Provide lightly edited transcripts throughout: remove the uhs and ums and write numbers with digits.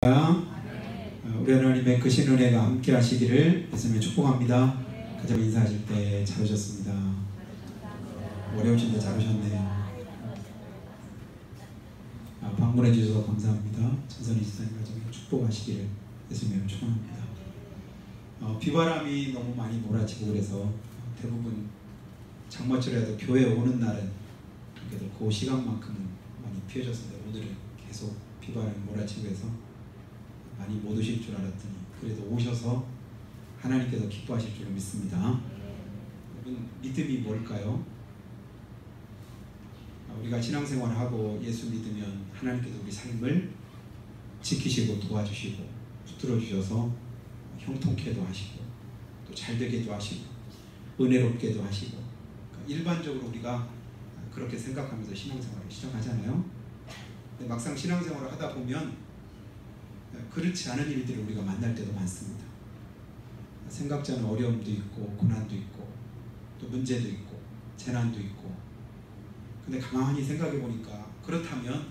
우리 하나님의 크신 은혜가 함께 하시기를 예수님의 축복합니다. 가정 인사하실 때 잘 오셨습니다. 어려우신데 잘 오셨네요. 방문해 주셔서 감사합니다. 천선희 지사님 가정에 축복하시기를 예수님의 축복합니다. 비바람이 너무 많이 몰아치고 그래서 대부분 장마철에도 교회 오는 날은 그래도 그 시간만큼은 많이 피해졌습니다. 오늘은 계속 비바람이 몰아치고 해서 많이 못 오실 줄 알았더니 그래도 오셔서 하나님께서 기뻐하실 줄 믿습니다. 여러분, 믿음이 뭘까요? 우리가 신앙생활하고 예수 믿으면 하나님께서 우리 삶을 지키시고 도와주시고 붙들어 주셔서 형통케도 하시고 또 잘되게도 하시고 은혜롭게도 하시고, 그러니까 일반적으로 우리가 그렇게 생각하면서 신앙생활을 시작하잖아요. 근데 막상 신앙생활을 하다 보면 그렇지 않은 일들을 우리가 만날 때도 많습니다. 생각지 않은 어려움도 있고 고난도 있고 또 문제도 있고 재난도 있고. 근데 가만히 생각해 보니까 그렇다면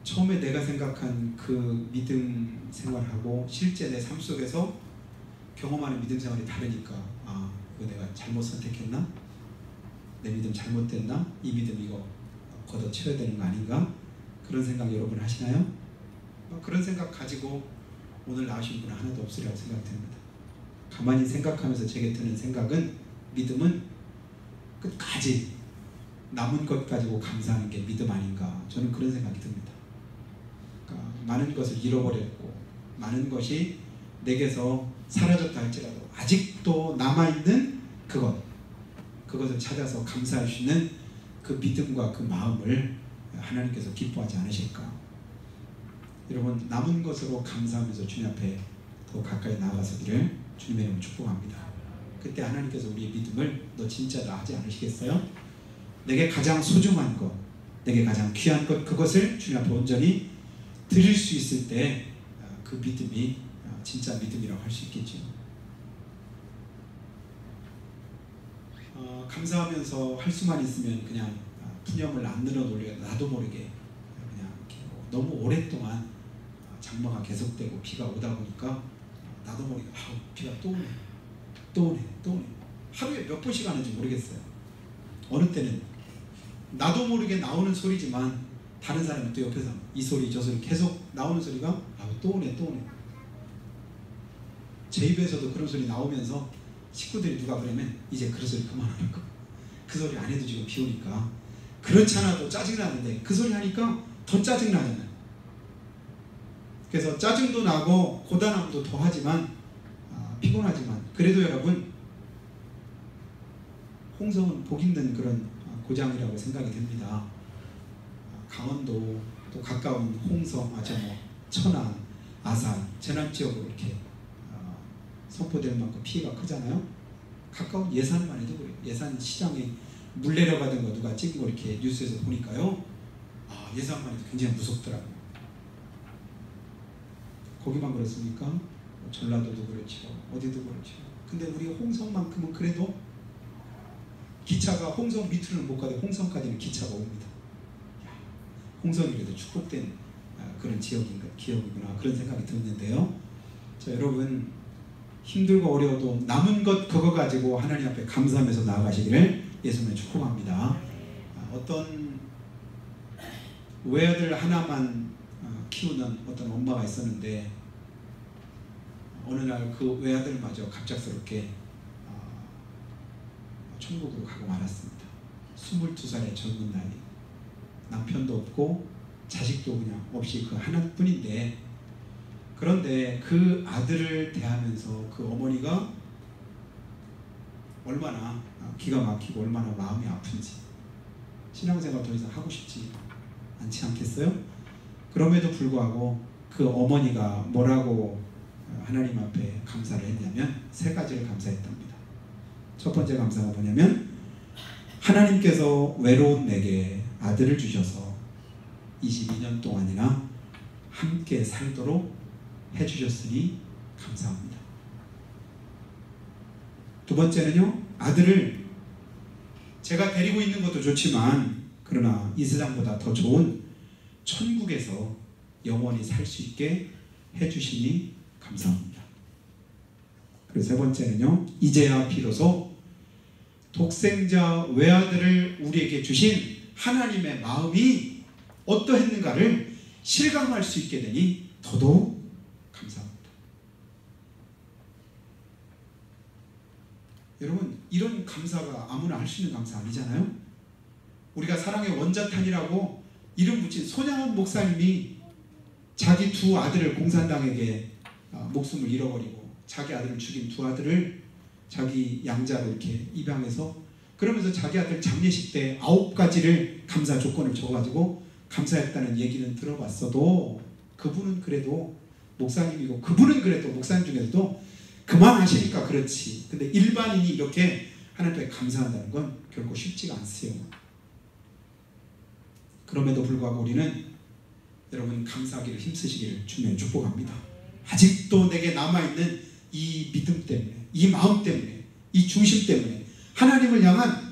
처음에 내가 생각한 그 믿음 생활하고 실제 내 삶 속에서 경험하는 믿음 생활이 다르니까 이거 내가 잘못 선택했나? 내 믿음 잘못됐나? 이 믿음 이거 걷어치워야 되는 거 아닌가? 그런 생각 여러분 하시나요? 그런 생각 가지고 오늘 나오신 분은 하나도 없으리라고 생각됩니다. 가만히 생각하면서 제게 드는 생각은 믿음은 끝까지 남은 것 가지고 감사하는 게 믿음 아닌가, 저는 그런 생각이 듭니다. 그러니까 많은 것을 잃어버렸고 많은 것이 내게서 사라졌다 할지라도 아직도 남아있는 그것을 찾아서 감사할 수 있는 그 믿음과 그 마음을 하나님께서 기뻐하지 않으실까. 여러분, 남은 것으로 감사하면서 주님 앞에 더 가까이 나아가서기를 주님의 이름으로 축복합니다. 그때 하나님께서 우리의 믿음을 너 진짜다 하지 않으시겠어요? 내게 가장 소중한 것, 내게 가장 귀한 것, 그것을 주님 앞에 온전히 드릴 수 있을 때 그 믿음이 진짜 믿음이라고 할 수 있겠죠. 감사하면서 할 수만 있으면 그냥 푸념을 안 늘어놓으려 나도 모르게 그냥 너무 오랫동안 장마가 계속되고 비가 오다 보니까 나도 모르게 비가 또 오네 하루에 몇 번씩 하는지 모르겠어요. 어느 때는 나도 모르게 나오는 소리지만 다른 사람이 또 옆에서 이 소리 저 소리 계속 나오는 소리가 또 오네. 제 입에서도 그런 소리 나오면서 식구들이 누가 그러면 이제 그런 소리 그만하는 거. 그 소리 안 해도 지금 비 오니까 그렇지 않아도 짜증나는데 그 소리 하니까 더 짜증나잖아요. 그래서 짜증도 나고 고단함도 더하지만 피곤하지만 그래도 여러분, 홍성은 복 있는 그런 고장이라고 생각이 됩니다. 강원도 또 가까운 홍성, 천안, 아산, 재난지역으로 이렇게 선포될 만큼 피해가 크잖아요. 가까운 예산만 해도 그래요. 예산 시장에 물 내려가던 거 누가 찍은 거 이렇게 뉴스에서 보니까요. 예산만 해도 굉장히 무섭더라고요. 거기만 그렇습니까? 전라도도 그렇죠. 어디도 그렇죠. 근데 우리 홍성만큼은 그래도 기차가 홍성 밑으로는 못 가도 홍성까지는 기차가 옵니다. 홍성이 그래도 축복된 그런 기억이구나 그런 생각이 들었는데요. 자, 여러분, 힘들고 어려워도 남은 것 그거 가지고 하나님 앞에 감사하면서 나아가시기를 예수님의 축복합니다. 어떤 외아들 하나만 키우는 어떤 엄마가 있었는데 어느 날 그 외아들마저 갑작스럽게 천국으로 가고 말았습니다. 22살의 젊은 나이, 남편도 없고 자식도 그냥 없이 그 하나뿐인데, 그런데 그 아들을 대하면서 그 어머니가 얼마나 기가 막히고 얼마나 마음이 아픈지, 신앙생활 더 이상 하고 싶지 않지 않겠어요? 그럼에도 불구하고 그 어머니가 뭐라고 하나님 앞에 감사를 했냐면 3가지를 감사했답니다. 첫 번째 감사가 뭐냐면 하나님께서 외로운 내게 아들을 주셔서 22년 동안이나 함께 살도록 해주셨으니 감사합니다. 두 번째는요, 아들을 제가 데리고 있는 것도 좋지만 그러나 이 세상보다 더 좋은 천국에서 영원히 살 수 있게 해주시니 감사합니다. 그리고 세 번째는요, 이제야 비로소 독생자 외아들을 우리에게 주신 하나님의 마음이 어떠했는가를 실감할 수 있게 되니 더더욱 감사합니다. 여러분, 이런 감사가 아무나 할 수 있는 감사 아니잖아요. 우리가 사랑의 원자탄이라고 이름 붙인 손양원 목사님이 자기 두 아들을 공산당에게 목숨을 잃어버리고 자기 아들을 죽인 두 아들을 자기 양자로 이렇게 입양해서, 그러면서 자기 아들 장례식 때 9가지를 감사 조건을 줘가지고 감사했다는 얘기는 들어봤어도, 그분은 그래도 목사님이고 그분은 그래도 목사님 중에서도 그만하시니까 그렇지, 근데 일반인이 이렇게 하나님께 감사한다는 건 결코 쉽지가 않으세요. 그럼에도 불구하고 우리는 여러분 감사하기를 힘쓰시기를 주님의 축복합니다. 아직도 내게 남아있는 이 믿음 때문에, 이 마음 때문에, 이 중심 때문에, 하나님을 향한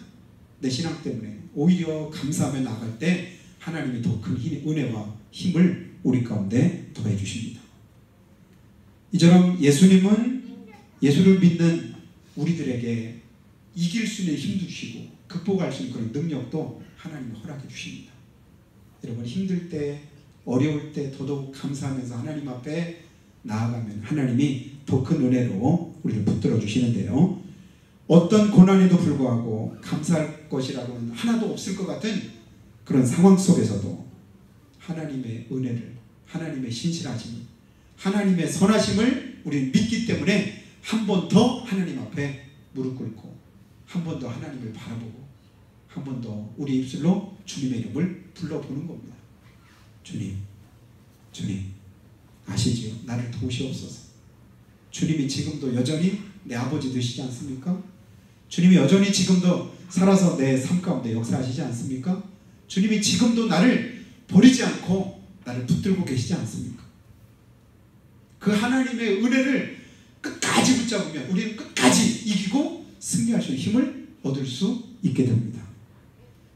내 신앙 때문에 오히려 감사하며 나갈 때 하나님이 더 큰 은혜와 힘을 우리 가운데 더해 주십니다. 이처럼 예수를 믿는 우리들에게 이길 수 있는 힘도 주시고 극복할 수 있는 그런 능력도 하나님이 허락해 주십니다. 여러분, 힘들 때, 어려울 때 더더욱 감사하면서 하나님 앞에 나아가면 하나님이 더 큰 은혜로 우리를 붙들어 주시는데요, 어떤 고난에도 불구하고 감사할 것이라고는 하나도 없을 것 같은 그런 상황 속에서도 하나님의 은혜를, 하나님의 신실하심, 하나님의 선하심을 우리는 믿기 때문에 한 번 더 하나님 앞에 무릎 꿇고 한 번 더 하나님을 바라보고 한 번 더 우리 입술로 주님의 이름을 불러보는 겁니다. 주님, 주님 아시지요? 나를 도우시옵소서. 주님이 지금도 여전히 내 아버지 되시지 않습니까? 주님이 여전히 지금도 살아서 내 삶 가운데 역사하시지 않습니까? 주님이 지금도 나를 버리지 않고 나를 붙들고 계시지 않습니까? 그 하나님의 은혜를 끝까지 붙잡으면 우리는 끝까지 이기고 승리할 수 있는 힘을 얻을 수 있게 됩니다.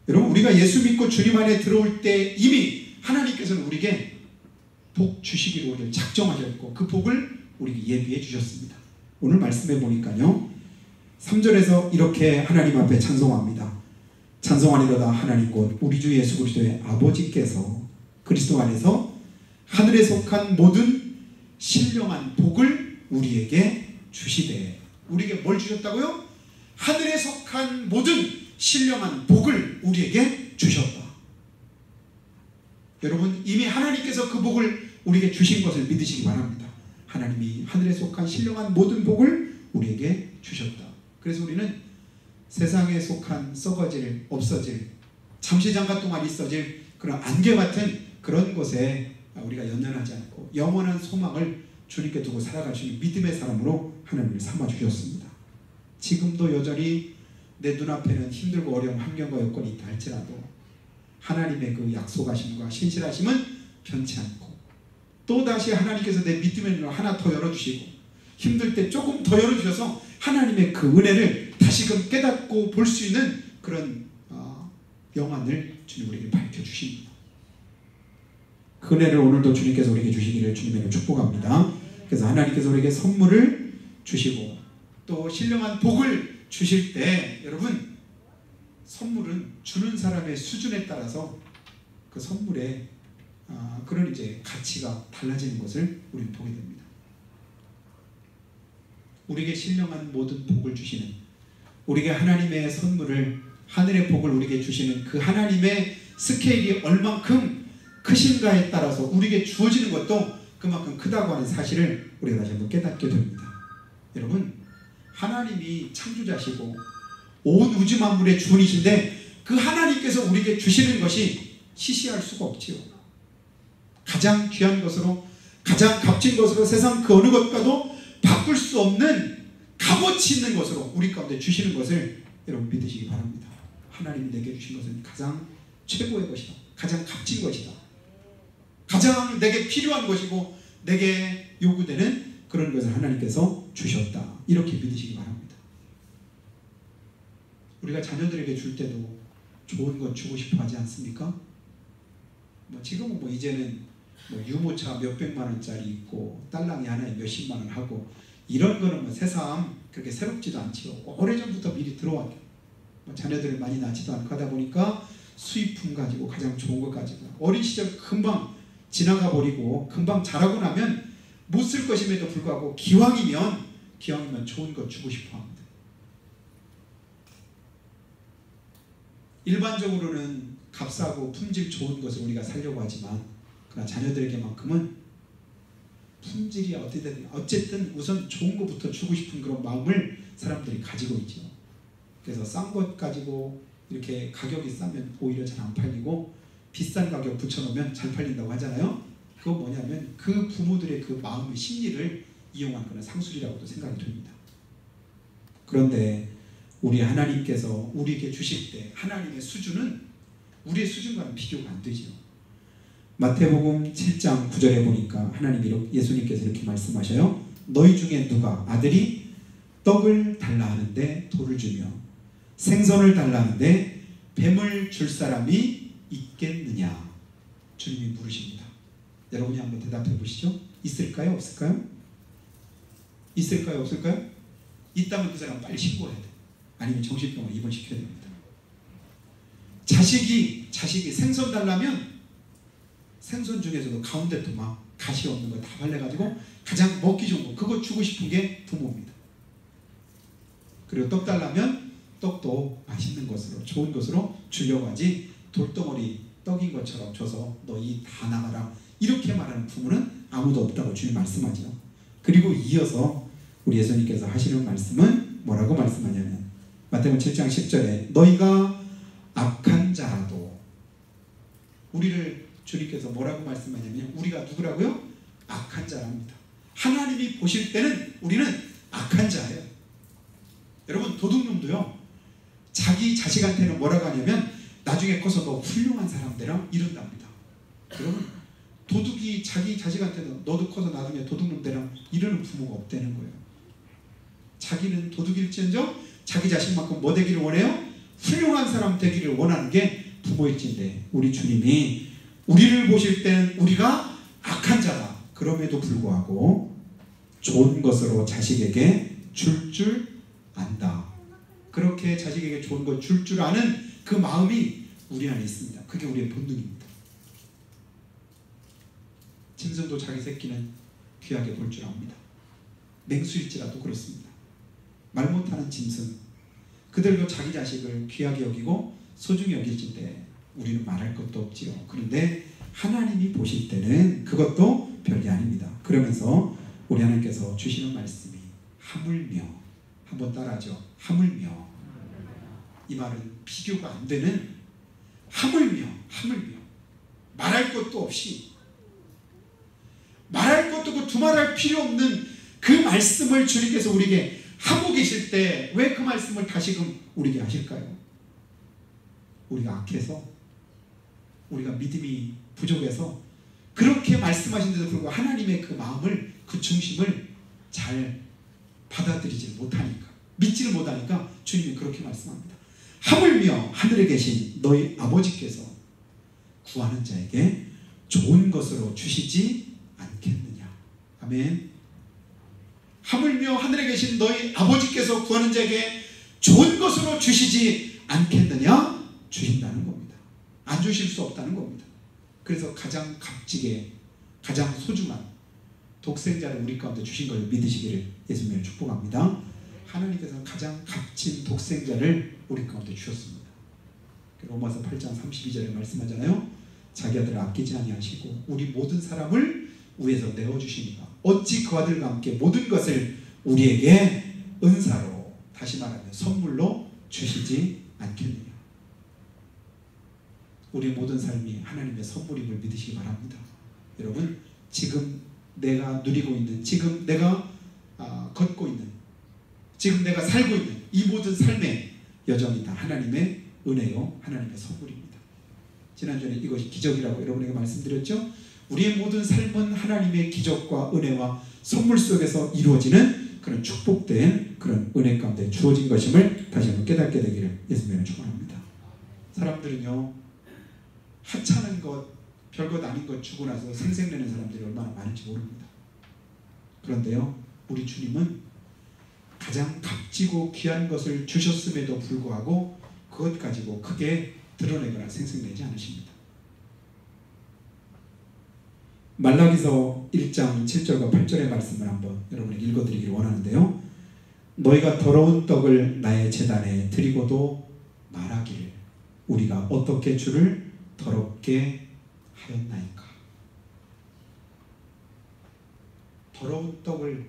여러분, 우리가 예수 믿고 주님 안에 들어올 때 이미 하나님께서는 우리에게 복 주시기로 우리를 작정하셨고 그 복을 우리에게 예비해 주셨습니다. 오늘 말씀해 보니까요, 3절에서 이렇게 하나님 앞에 찬송합니다. 찬송하리로다 하나님 곧 우리 주 예수 그리스도의 아버지께서 그리스도 안에서 하늘에 속한 모든 신령한 복을 우리에게 주시되. 우리에게 뭘 주셨다고요? 하늘에 속한 모든 신령한 복을 우리에게 주셨다. 여러분, 이미 하나님께서 그 복을 우리에게 주신 것을 믿으시기 바랍니다. 하나님이 하늘에 속한 신령한 모든 복을 우리에게 주셨다. 그래서 우리는 세상에 속한 썩어질, 없어질, 잠시 잠깐 동안 있어질 그런 안개 같은 그런 것에 우리가 연연하지 않고 영원한 소망을 주님께 두고 살아갈 수 있는 믿음의 사람으로 하나님을 삼아주셨습니다. 지금도 여전히 내 눈앞에는 힘들고 어려운 환경과 여건이 있다 할지라도 하나님의 그 약속하심과 신실하심은 변치 않고, 또다시 하나님께서 내 믿음의 눈을 하나 더 열어주시고 힘들 때 조금 더 열어주셔서 하나님의 그 은혜를 다시금 깨닫고 볼 수 있는 그런 영안을 주님 우리에게 밝혀주십니다. 그 은혜를 오늘도 주님께서 우리에게 주시기를 주님의 축복합니다. 그래서 하나님께서 우리에게 선물을 주시고 또 신령한 복을 주실 때, 여러분, 선물은 주는 사람의 수준에 따라서 그 선물의 그런 이제 가치가 달라지는 것을 우리는 보게 됩니다. 우리에게 신령한 모든 복을 주시는, 우리에게 하나님의 선물을, 하늘의 복을 우리에게 주시는 그 하나님의 스케일이 얼만큼 크신가에 따라서 우리에게 주어지는 것도 그만큼 크다고 하는 사실을 우리가 다시 한번 깨닫게 됩니다. 여러분, 하나님이 창조자시고 온 우주 만물의 주인이신데 그 하나님께서 우리에게 주시는 것이 시시할 수가 없지요. 가장 귀한 것으로, 가장 값진 것으로, 세상 그 어느 것과도 바꿀 수 없는 값어치 있는 것으로 우리 가운데 주시는 것을 여러분 믿으시기 바랍니다. 하나님이 내게 주신 것은 가장 최고의 것이다, 가장 값진 것이다, 가장 내게 필요한 것이고 내게 요구되는 그런 것을 하나님께서 주셨다, 이렇게 믿으시기 바랍니다. 우리가 자녀들에게 줄 때도 좋은 것 주고 싶어 하지 않습니까? 지금은 이제는 뭐 유모차 몇백만 원짜리 있고 딸랑이 하나에 몇십만 원 하고 이런 거는 뭐 새삼 그렇게 새롭지도 않지요. 오래전부터 미리 들어왔죠. 뭐 자녀들을 많이 낳지도 않고 하다 보니까 수입품 가지고 가장 좋은 것 가지고 어린 시절 금방 지나가 버리고 금방 자라고 나면 못 쓸 것임에도 불구하고 기왕이면 좋은 것 주고 싶어 합니다. 일반적으로는 값싸고 품질 좋은 것을 우리가 사려고 하지만 그러나 자녀들에게만큼은 품질이 어쨌든 우선 좋은 것부터 주고 싶은 그런 마음을 사람들이 가지고 있죠. 그래서 싼 것 가지고 이렇게 가격이 싸면 오히려 잘 안 팔리고 비싼 가격 붙여놓으면 잘 팔린다고 하잖아요. 그거 뭐냐면 그 부모들의 그 마음의 심리를 이용한 그런 상술이라고도 생각이 됩니다. 그런데 우리 하나님께서 우리에게 주실 때 하나님의 수준은 우리의 수준과는 비교가 안 되죠. 마태복음 7장 9절에 보니까 예수님께서 이렇게 말씀하셔요. 너희 중에 누가 아들이 떡을 달라 하는데 돌을 주며 생선을 달라 하는데 뱀을 줄 사람이 있겠느냐? 주님이 물으십니다. 여러분이 한번 대답해 보시죠. 있을까요? 없을까요? 있을까요? 없을까요? 있다면 그 사람 빨리 신고해야 돼. 아니면 정신병원 입원시켜야 됩니다. 자식이 생선 달라면 생선 중에서도 가운데 토막 가시 없는 거 다 발라가지고 가장 먹기 좋은 거 그거 주고 싶은 게 부모입니다. 그리고 떡 달라면 떡도 맛있는 것으로 좋은 것으로 주려고 하지 돌덩어리 떡인 것처럼 줘서 너희 다 나가라 이렇게 말하는 부모는 아무도 없다고 주님 말씀하죠. 그리고 이어서 우리 예수님께서 하시는 말씀은 뭐라고 말씀하냐면 마태복음 7장 10절에 너희가 악한 자라도 우리를 주님께서 뭐라고 말씀하냐면 우리가 누구라고요? 악한 자랍니다. 하나님이 보실 때는 우리는 악한 자예요. 여러분 도둑놈도요 자기 자식한테는 뭐라고 하냐면 나중에 커서 너 훌륭한 사람 되라 이런답니다. 여러분 도둑이 자기 자식한테는 너도 커서 나중에 도둑놈 되라 이러는 부모가 없다는 거예요. 자기는 도둑일지언정 자기 자식만큼 뭐 되기를 원해요? 훌륭한 사람 되기를 원하는 게 부모일진데 우리 주님이 우리를 보실 때는 우리가 악한 자다. 그럼에도 불구하고 좋은 것으로 자식에게 줄 줄 안다. 그렇게 자식에게 좋은 것 줄 줄 아는 그 마음이 우리 안에 있습니다. 그게 우리의 본능입니다. 짐승도 자기 새끼는 귀하게 볼 줄 압니다. 맹수일지라도 그렇습니다. 말 못하는 짐승 그들도 자기 자식을 귀하게 여기고 소중히 여길진데 우리는 말할 것도 없지요. 그런데 하나님이 보실 때는 그것도 별게 아닙니다. 그러면서 우리 하나님께서 주시는 말씀이 하물며 한번 따라하죠. 하물며 이 말은 비교가 안 되는 하물며 말할 것도 없이 말할 것도 없고 두말할 필요 없는 그 말씀을 주님께서 우리에게 하고 계실 때 왜 그 말씀을 다시금 우리에게 하실까요? 우리가 악해서 우리가 믿음이 부족해서 그렇게 말씀하신데도 불구하고 하나님의 그 마음을 그 중심을 잘 받아들이지 못하니까 믿지를 못하니까 주님이 그렇게 말씀합니다. 하물며 하늘에 계신 너희 아버지께서 구하는 자에게 좋은 것으로 주시지 않겠느냐. 아멘. 하물며 하늘에 계신 너희 아버지께서 구하는 자에게 좋은 것으로 주시지 않겠느냐? 주신다는 겁니다. 안 주실 수 없다는 겁니다. 그래서 가장 값지게 가장 소중한 독생자를 우리 가운데 주신 것을 믿으시기를 예수님을 축복합니다. 하나님께서는 가장 값진 독생자를 우리 가운데 주셨습니다. 로마서 8장 32절에 말씀하잖아요. 자기 아들을 아끼지 아니하시고 우리 모든 사람을 위해서 내어주시니까 어찌 그 아들과 함께 모든 것을 우리에게 은사로 다시 말하면 선물로 주시지 않겠느냐. 우리의 모든 삶이 하나님의 선물임을 믿으시기 바랍니다. 여러분 지금 내가 누리고 있는 지금 내가 걷고 있는 지금 내가 살고 있는 이 모든 삶에 여전히 다 하나님의 은혜요 하나님의 선물입니다. 지난주에 이것이 기적이라고 여러분에게 말씀드렸죠. 우리의 모든 삶은 하나님의 기적과 은혜와 선물 속에서 이루어지는 그런 축복된 그런 은혜 가운데 주어진 것임을 다시 한번 깨닫게 되기를 예수님을 축원합니다. 사람들은요 하찮은 것 별것 아닌 것 주고 나서 생색내는 사람들이 얼마나 많은지 모릅니다. 그런데요, 우리 주님은 가장 값지고 귀한 것을 주셨음에도 불구하고 그것 가지고 크게 드러내거나 생색내지 않으십니다. 말라기서 1장 7절과 8절의 말씀을 한번 여러분에게 읽어드리기를 원하는데요. 너희가 더러운 떡을 나의 제단에 드리고도 말하기를 우리가 어떻게 주를 더럽게 하였나이까. 더러운 떡을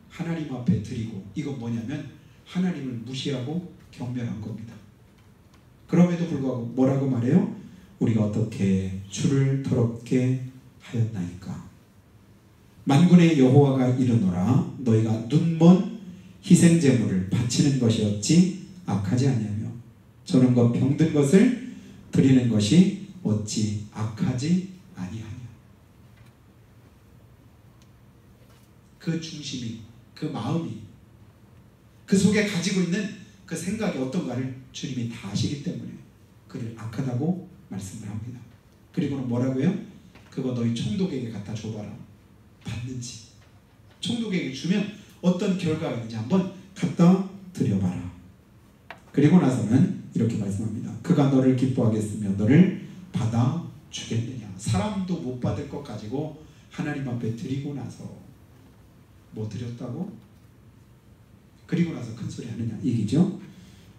하나님 앞에 드리고, 이건 뭐냐면 하나님을 무시하고 경멸한 겁니다. 그럼에도 불구하고 뭐라고 말해요? 우리가 어떻게 주를 더럽게 하였나이까. 만군의 여호와가 이르노라 너희가 눈먼 희생제물을 바치는 것이 어찌 악하지 아니하며 저런 것 병든 것을 드리는 것이 어찌 악하지 아니하냐. 그 중심이, 그 마음이, 그 속에 가지고 있는 그 생각이 어떤가를 주님이 다 아시기 때문에 그를 악하다고 말씀을 합니다. 그리고는 뭐라고요? 그거 너희 총독에게 갖다 줘봐라. 받는지. 총독에게 주면 어떤 결과가 있는지 한번 갖다 드려봐라. 그리고 나서는 이렇게 말씀합니다. 그가 너를 기뻐하겠으며 너를 받아주겠느냐. 사람도 못 받을 것 가지고 하나님 앞에 드리고 나서 뭐 드렸다고? 그리고 나서 큰 소리 하느냐 얘기죠.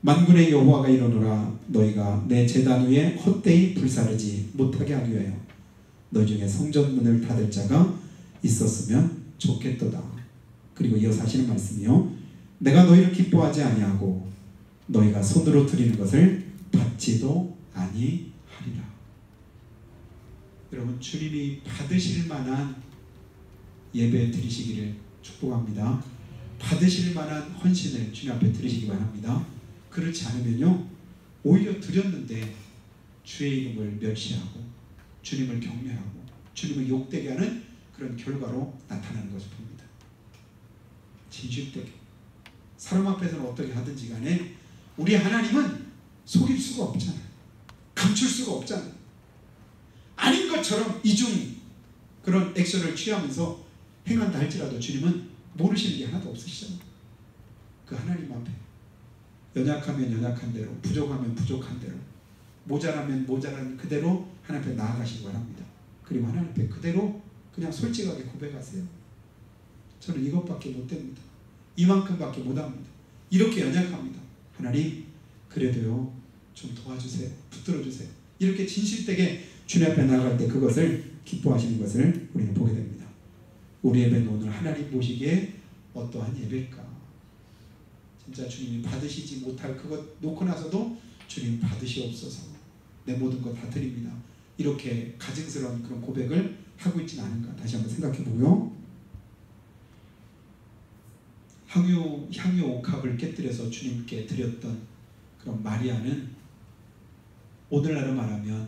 만군의 여호와가 이르노라 너희가 내 제단 위에 헛되이 불사르지 못하게 하기 위하여 너희 중에 성전문을 닫을 자가 있었으면 좋겠도다. 그리고 이어서 하시는 말씀이요. 내가 너희를 기뻐하지 아니하고 너희가 손으로 드리는 것을 받지도 아니하리라. 여러분, 주님이 받으실 만한 예배 드리시기를 축복합니다. 받으실 만한 헌신을 주님 앞에 드리시기 바랍니다. 그렇지 않으면요, 오히려 드렸는데 주의 이름을 멸시하고 주님을 경멸하고 주님을 욕되게 하는 그런 결과로 나타나는 것을 봅니다. 진실되게 사람 앞에서는 어떻게 하든지 간에 우리 하나님은 속일 수가 없잖아요. 감출 수가 없잖아요. 아닌 것처럼 이중 그런 액션을 취하면서 행한다 할지라도 주님은 모르시는 게 하나도 없으시잖아요. 그 하나님 앞에 연약하면 연약한 대로, 부족하면 부족한 대로, 모자라면 모자란 그대로 하나님 앞에 나아가시기 바랍니다. 그리고 하나님 앞에 그대로 그냥 솔직하게 고백하세요. 저는 이것밖에 못 됩니다. 이만큼밖에 못합니다. 이렇게 연약합니다. 하나님, 그래도요 좀 도와주세요. 붙들어 주세요. 이렇게 진실되게 주님 앞에 나아갈 때 그것을 기뻐하시는 것을 우리는 보게 됩니다. 우리 예배는 오늘 하나님 보시기에 어떠한 예배일까? 진짜 주님이 받으시지 못할 그것 놓고 나서도 주님 받으시옵소서. 내 모든 것 다 드립니다. 이렇게 가증스러운 그런 고백을 하고 있지는 않은가 다시 한번 생각해 보고요. 향유 옥합을 깨뜨려서 주님께 드렸던 그런 마리아는 오늘날로 말하면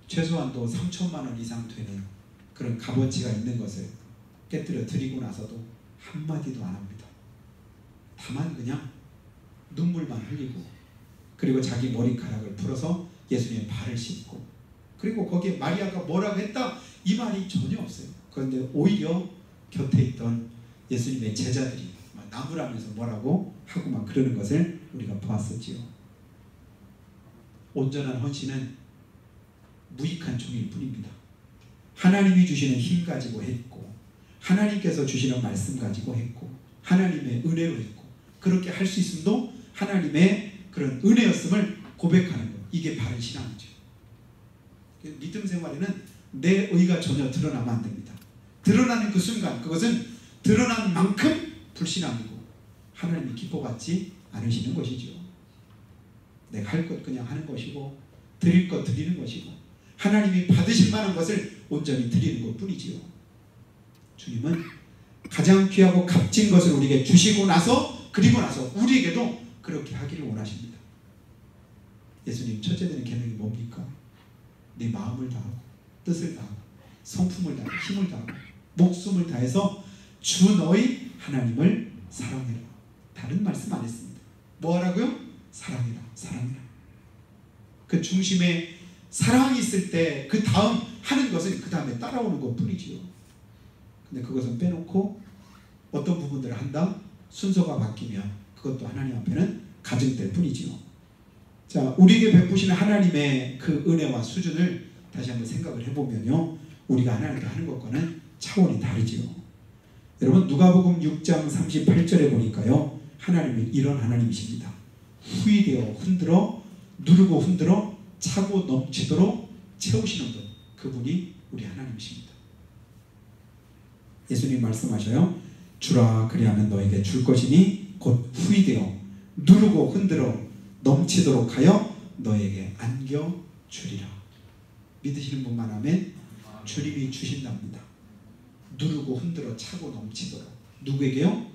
최소한도 3천만 원 이상 되는 그런 값어치가 있는 것을 깨뜨려 드리고 나서도 한마디도 안 합니다. 다만 그냥 눈물만 흘리고 그리고 자기 머리카락을 풀어서 예수님의 발을 씻고 그리고 거기에 마리아가 뭐라고 했다? 이 말이 전혀 없어요. 그런데 오히려 곁에 있던 예수님의 제자들이 나무라면서 뭐라고 하고 막 그러는 것을 우리가 보았었지요. 온전한 헌신은 무익한 종일 뿐입니다. 하나님이 주시는 힘 가지고 했고 하나님께서 주시는 말씀 가지고 했고 하나님의 은혜로 했고 그렇게 할 수 있음도 하나님의 그런 은혜였음을 고백하는 것, 이게 바른 신앙이죠. 믿음 생활에는 내 의가 전혀 드러나면 안 됩니다. 드러나는 그 순간 그것은 드러난 만큼 불신앙이고 하나님이 기뻐받지 않으시는 것이죠. 내가 할 것 그냥 하는 것이고 드릴 것 드리는 것이고 하나님이 받으실 만한 것을 온전히 드리는 것뿐이지요. 주님은 가장 귀하고 값진 것을 우리에게 주시고 나서 그리고 나서 우리에게도 그렇게 하기를 원하십니다. 예수님 첫째 되는 계명이 뭡니까? 네 마음을 다하고 뜻을 다하고 성품을 다하고 힘을 다하고 목숨을 다해서 주 너희 하나님을 사랑해라. 다른 말씀 안 했습니다. 뭐 하라고요? 사랑해라. 사랑해라. 그 중심에 사랑이 있을 때 그 다음 하는 것은 그 다음에 따라오는 것 뿐이지요. 근데 그것은 빼놓고 어떤 부분들을 한다? 순서가 바뀌면 그것도 하나님 앞에는 가증될 뿐이지요. 자, 우리에게 베푸시는 하나님의 그 은혜와 수준을 다시 한번 생각을 해보면요, 우리가 하나님께 하는 것과는 차원이 다르지요. 여러분, 누가복음 6장 38절에 보니까요, 하나님이 이런 하나님이십니다. 후이되어 흔들어 누르고 흔들어 차고 넘치도록 채우시는 분, 그분이 우리 하나님이십니다. 예수님 말씀하셔요. 주라 그리하면 너에게 줄 것이니 곧 후이되어 누르고 흔들어 넘치도록 하여 너에게 안겨 주리라. 믿으시는 분만 하면 주님이 주신답니다. 누르고 흔들어 차고 넘치도록. 누구에게요?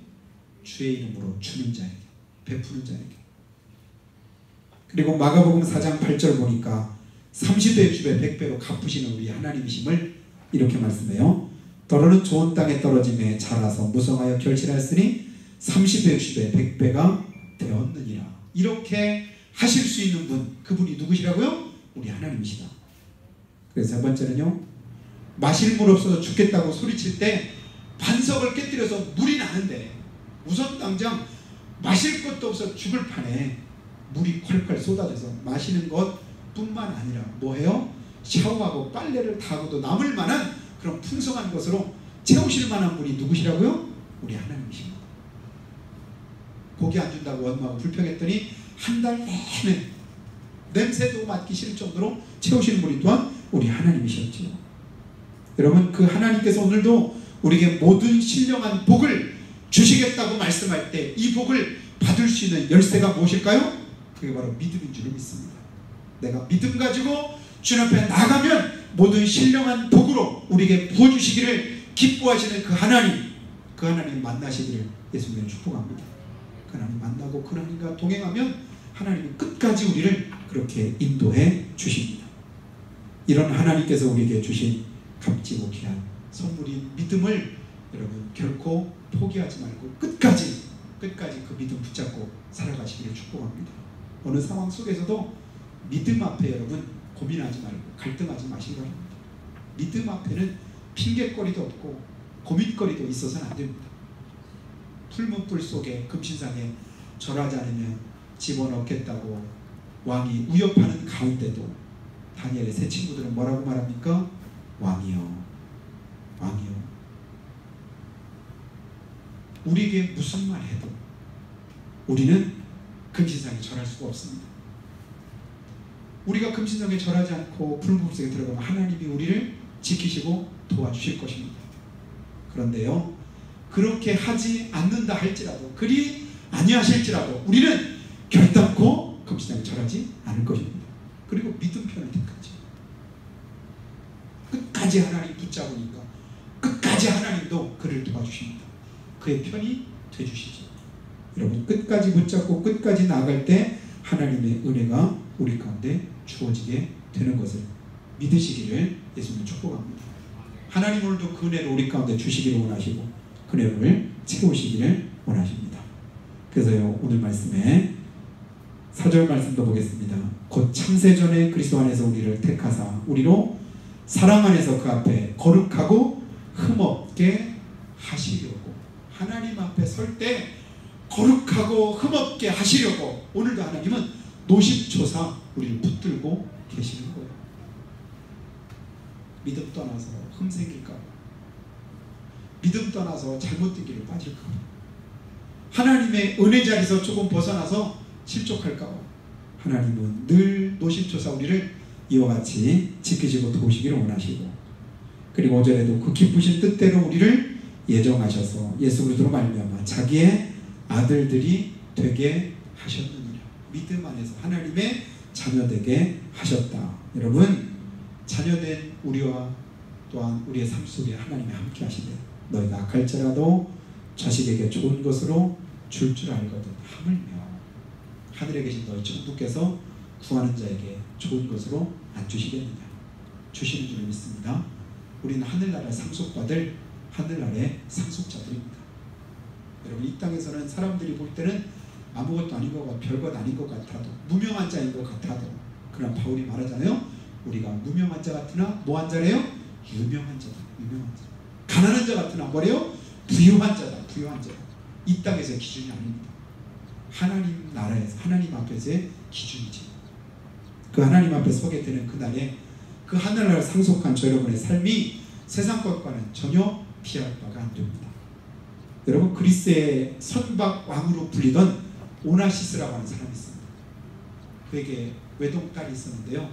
주의 이름으로 주는 자에게, 베푸는 자에게. 그리고 마가복음 4장 8절 보니까 30배, 60배, 100배로 갚으시는 우리 하나님이심을 이렇게 말씀해요. 더러는 좋은 땅에 떨어짐에 자라서 무성하여 결실하였으니 30배, 60배, 100배가 되었느니라. 이렇게 하실 수 있는 분, 그분이 누구시라고요? 우리 하나님이시다. 그래서 세 번째는요, 마실 물 없어서 죽겠다고 소리칠 때 반석을 깨뜨려서 물이 나는데 우선 당장 마실 것도 없어 죽을 판에 물이 콸콸 쏟아져서 마시는 것뿐만 아니라 뭐해요? 샤워하고 빨래를 다 하고도 남을 만한 그런 풍성한 것으로 채우실 만한 분이 누구시라고요? 우리 하나님이십니다. 고기 안 준다고 원망하고 불평했더니 한 달 내내 냄새도 맡기 싫을 정도로 채우시는 분이 또한 우리 하나님이셨지요. 여러분, 그 하나님께서 오늘도 우리에게 모든 신령한 복을 주시겠다고 말씀할 때 이 복을 받을 수 있는 열쇠가 무엇일까요? 그게 바로 믿음인 줄을 믿습니다. 내가 믿음 가지고 주님 앞에 나가면 모든 신령한 복으로 우리에게 부어주시기를 기뻐하시는 그 하나님 만나시기를 예수님은 축복합니다. 그 하나님 만나고 그 하나님과 동행하면 하나님은 끝까지 우리를 그렇게 인도해 주십니다. 이런 하나님께서 우리에게 주신 값지고 귀한 선물인 믿음을 여러분 결코 포기하지 말고 끝까지 그 믿음 붙잡고 살아가시기를 축복합니다. 어느 상황 속에서도 믿음 앞에 여러분 고민하지 말고 갈등하지 마시기 바랍니다. 믿음 앞에는 핑계거리도 없고 고민거리도 있어서는 안 됩니다. 풀문 뿔 속에 금신상에 절하지 않으면 집어넣겠다고 왕이 위협하는 가운데도 다니엘의 세 친구들은 뭐라고 말합니까? 왕이여, 왕이여. 우리에게 무슨 말 해도 우리는 금신상에 절할 수가 없습니다. 우리가 금신상에 절하지 않고 풀문 속에 들어가면 하나님이 우리를 지키시고 도와주실 것입니다. 그런데요, 그렇게 하지 않는다 할지라도, 그리 아니하실지라도 우리는 결단코 금신상에 절하지 않을 것입니다. 그리고 믿음 편을 택하지. 끝까지 하나님 붙잡으니까 끝까지 하나님도 그를 도와주십니다. 그의 편이 되주시죠. 여러분, 끝까지 붙잡고 끝까지 나아갈 때 하나님의 은혜가 우리 가운데 주어지게 되는 것을 믿으시기를 예수님 축복합니다. 하나님 오늘도 그 은혜를 우리 가운데 주시기를 원하시고 그 은혜를 채우시기를 원하십니다. 그래서요, 오늘 말씀에 4절 말씀도 보겠습니다. 곧 창세전에 그리스도 안에서 우리를 택하사 우리로 사랑 안에서 그 앞에 거룩하고 흠없게 하시려고. 하나님 앞에 설 때 거룩하고 흠없게 하시려고 오늘도 하나님은 노심초사 우리를 붙들고 계시는 거예요. 믿음 떠나서 흠 생길까 봐, 믿음 떠나서 잘못된 길을 빠질까 봐, 하나님의 은혜 자리에서 조금 벗어나서 실족할까 봐 하나님은 늘 노심초사 우리를 이와 같이 지키시고 도우시기를 원하시고, 그리고 5절에도 그 기쁘신 뜻대로 우리를 예정하셔서 예수 그리스도로 말미암아 자기의 아들들이 되게 하셨느니라. 믿음 안에서 하나님의 자녀되게 하셨다. 여러분, 자녀된 우리와 또한 우리의 삶 속에 하나님이 함께 하시되 너희가 악할지라도 자식에게 좋은 것으로 줄 알거든 하물며 하늘에 계신 너희 천부께서 구하는 자에게 좋은 것으로 안 주시겠느냐. 주시는 줄 믿습니다. 우리는 하늘나라에 상속받을 하늘나라의 상속자들입니다. 여러분, 이 땅에서는 사람들이 볼 때는 아무것도 아닌 것 같고 별것 아닌 것 같아도 무명한 자인 것 같아도, 그러나 바울이 말하잖아요. 우리가 무명한 자 같으나 뭐한 자래요? 유명한 자다. 유명한 자. 가난한 자 같으나 뭐래요? 부유한 자다. 부유한 자다. 이 땅에서의 기준이 아닙니다. 하나님 나라에서 하나님 앞에서의 기준이지. 그 하나님 앞에 서게 되는 그날에 그 하늘나라를 상속한 저 여러분의 삶이 세상 것과는 전혀 비할 바가 안 됩니다. 여러분, 그리스의 선박 왕으로 불리던 오나시스라고 하는 사람이 있습니다. 그에게 외동딸이 있었는데요.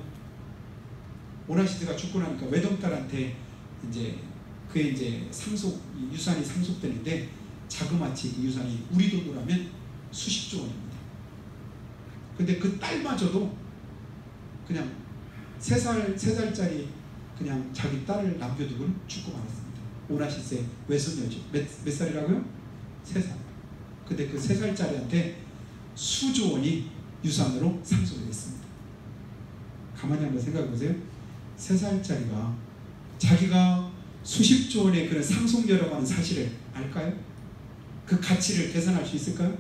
오나시스가 죽고 나니까 외동딸한테 그의 유산이 상속되는데 자그마치 그 유산이 우리 돈으로 하면 수십조 원입니다. 근데 그 딸마저도 그냥 3살짜리 그냥 자기 딸을 남겨두고 죽고 말았습니다. 오나시스의 외손녀죠. 몇 살이라고요? 3살. 근데 그 3살짜리한테 수조 원이 유산으로 상속이 됐습니다. 가만히 한번 생각해 보세요. 3살짜리가 자기가 수십조 원의 그런 상속녀라고 하는 사실을 알까요? 그 가치를 계산할 수 있을까요?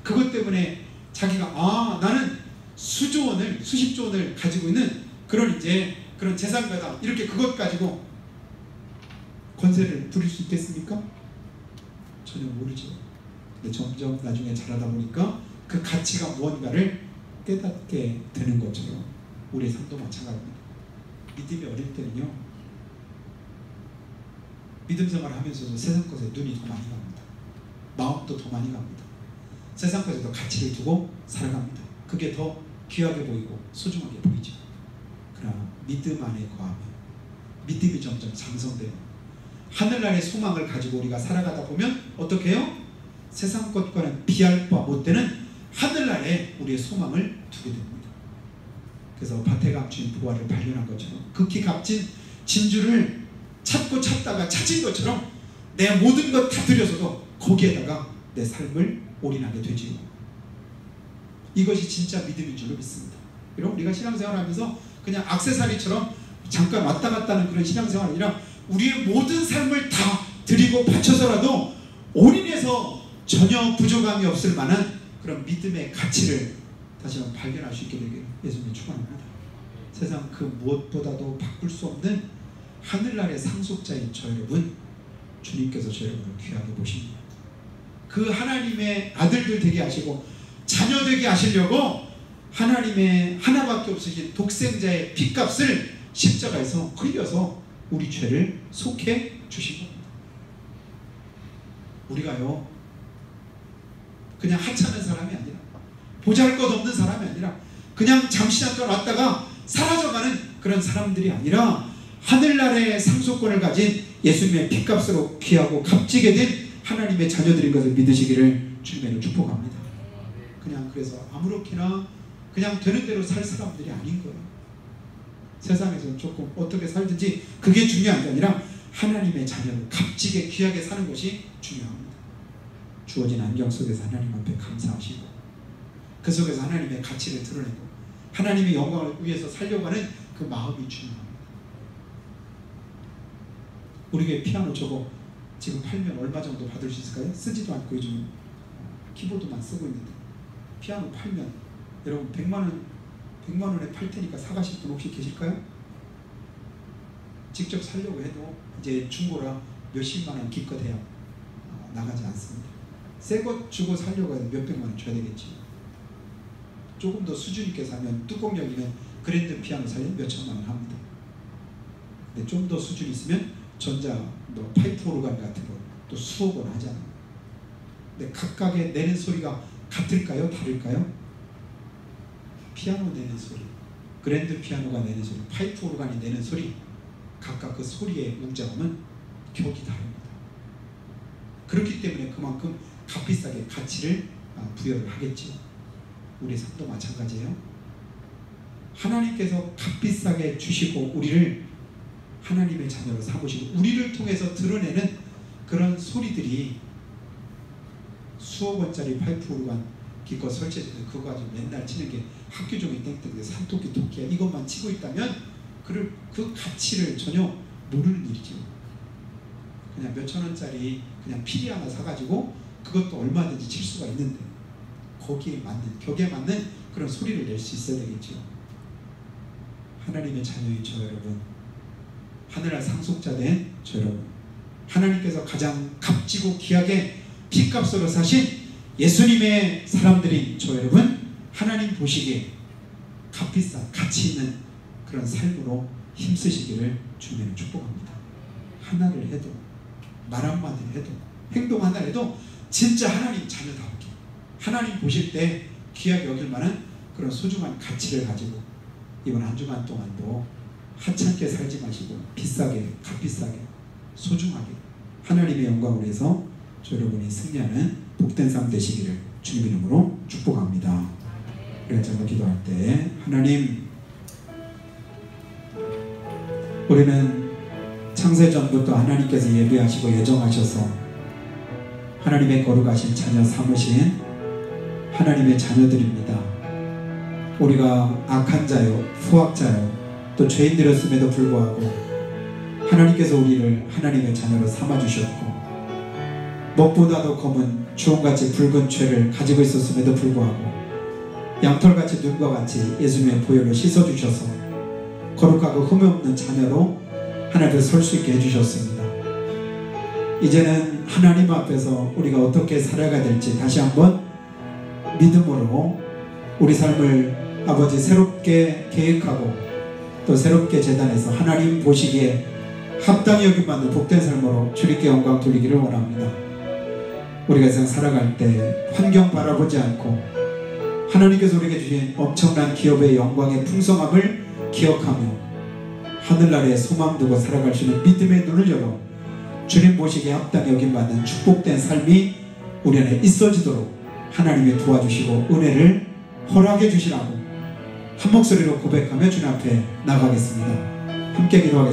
그것 때문에 자기가 나는 수십조 원을 가지고 있는 그런 재산가다, 이렇게 그것 가지고 권세를 부릴 수 있겠습니까? 전혀 모르죠. 근데 점점 나중에 자라다 보니까 그 가치가 무언가를 깨닫게 되는 것처럼 우리의 삶도 마찬가지입니다. 믿음이 어릴 때는요, 믿음 생활을 하면서도 세상 것에 눈이 더 많이 갑니다. 마음도 더 많이 갑니다. 세상 것에 더 가치를 두고 살아갑니다. 그게 더 귀하게 보이고 소중하게 보이죠. 그러나 믿음 안에 거하면 믿음이 점점 장성되고 하늘나라의 소망을 가지고 우리가 살아가다 보면 어떻게 해요? 세상 것과는 비할 바 못되는 하늘나라에 우리의 소망을 두게 됩니다. 그래서 밭에 감춘 보화를 발견한 것처럼 극히 값진 진주를 찾고 찾다가 찾은 것처럼 내 모든 것 다 들여서도 거기에다가 내 삶을 올인하게 되지요. 이것이 진짜 믿음인 줄로 믿습니다. 여러분, 우리가 신앙생활하면서 그냥 액세서리처럼 잠깐 왔다 갔다 하는 그런 신앙생활이 아니라 우리의 모든 삶을 다 드리고 바쳐서라도 올인해서 전혀 부족함이 없을 만한 그런 믿음의 가치를 다시 한번 발견할 수 있게 되기를 예수님이 축원합니다. 세상 그 무엇보다도 바꿀 수 없는 하늘나라의 상속자인 저 여러분, 주님께서 저 여러분을 귀하게 보십니다. 그 하나님의 아들들 되게 하시고 자녀 되게 하시려고 하나님의 하나밖에 없으신 독생자의 핏값을 십자가에서 흘려서 우리 죄를 속해 주신 겁니다. 우리가요, 그냥 하찮은 사람이 아니라 보잘것없는 사람이 아니라 그냥 잠시 잠깐 왔다가 사라져가는 그런 사람들이 아니라 하늘나라의 상속권을 가진 예수님의 핏값으로 귀하고 값지게 된 하나님의 자녀들인 것을 믿으시기를 주님으로 축복합니다. 그냥 그래서 아무렇게나 그냥 되는 대로 살 사람들이 아닌 거예요. 세상에서 조금 어떻게 살든지 그게 중요한 게 아니라 하나님의 자녀를 값지게 귀하게 사는 것이 중요합니다. 주어진 안경 속에서 하나님 앞에 감사하시고 그 속에서 하나님의 가치를 드러내고 하나님의 영광을 위해서 살려고 하는 그 마음이 중요합니다. 우리 교회 피아노 저거 지금 팔면 얼마 정도 받을 수 있을까요? 쓰지도 않고 요즘 키보드만 쓰고 있는데 피아노 팔면 여러분 100만 원에 팔 테니까 사가실 분 혹시 계실까요? 직접 살려고 해도 이제 중고라 몇십만 원 기껏해야 나가지 않습니다. 새 것 주고 살려고 해도 몇백만 원 줘야 되겠지. 조금 더 수준 있게 사면 뚜껑 열리면 그랜드 피아노 사면 몇천만 원 합니다. 근데 좀 더 수준 있으면 전자 뭐 파이프 오르간 같은 거 또 수억 원 하잖아요. 근데 각각의 내는 소리가 같을까요? 다를까요? 피아노 내는 소리, 그랜드 피아노가 내는 소리, 파이프 오르간이 내는 소리, 각각 그 소리의 웅장함은 격이 다릅니다. 그렇기 때문에 그만큼 값비싸게 가치를 부여를 하겠죠. 우리 삶도 마찬가지예요. 하나님께서 값비싸게 주시고 우리를 하나님의 자녀로 삼으시고 우리를 통해서 드러내는 그런 소리들이 수억 원짜리 파이프 오르간 기껏 설치해서 그거 가지고 맨날 치는 게 학교 종이 땡땡 산토끼 토끼야 이것만 치고 있다면 그 가치를 전혀 모르는 일이죠. 그냥 몇천 원짜리 그냥 피리 하나 사가지고 그것도 얼마든지 칠 수가 있는데 거기에 맞는 격에 맞는 그런 소리를 낼 수 있어야 되겠죠. 하나님의 자녀인 저 여러분, 하늘날 상속자 된 저 여러분, 하나님께서 가장 값지고 귀하게 피값으로 사신 예수님의 사람들인 저 여러분, 하나님 보시기에 값비싼 가치 있는 그런 삶으로 힘쓰시기를 주님은 축복합니다. 하나를 해도, 말 한마디 해도, 행동 하나 해도 진짜 하나님 자녀답게 하나님 보실 때 귀하게 여길 만한 그런 소중한 가치를 가지고 이번 한 주간 동안도 하찮게 살지 마시고 비싸게, 값비싸게, 소중하게 하나님의 영광을 위해서 저 여러분이 승리하는 복된 삶 되시기를 주님 이름으로 축복합니다. 그래서 저는 기도할 때, 하나님, 우리는 창세전부터 하나님께서 예비하시고 예정하셔서 하나님의 거룩하신 자녀 삼으신 하나님의 자녀들입니다. 우리가 악한 자요, 후악자요, 또 죄인들이었음에도 불구하고 하나님께서 우리를 하나님의 자녀로 삼아주셨고, 먹보다도 검은 주홍같이 붉은 죄를 가지고 있었음에도 불구하고 양털같이 눈과 같이 예수님의 보혈로 씻어주셔서 거룩하고 흠이 없는 자녀로 하나님 앞에 설 수 있게 해주셨습니다. 이제는 하나님 앞에서 우리가 어떻게 살아가야 될지 다시 한번 믿음으로 우리 삶을 아버지 새롭게 계획하고 또 새롭게 재단해서 하나님 보시기에 합당히 여김받는 복된 삶으로 주님께 영광 돌리기를 원합니다. 우리가 세상 살아갈 때 환경 바라보지 않고 하나님께서 우리에게 주신 엄청난 기업의 영광의 풍성함을 기억하며 하늘나라에 소망 두고 살아갈 수 있는 믿음의 눈을 열어 주님 보시기에 합당히 여김받는 축복된 삶이 우리 안에 있어지도록 하나님이 도와주시고 은혜를 허락해 주시라고 한 목소리로 고백하며 주님 앞에 나가겠습니다. 함께 기도하겠습니다.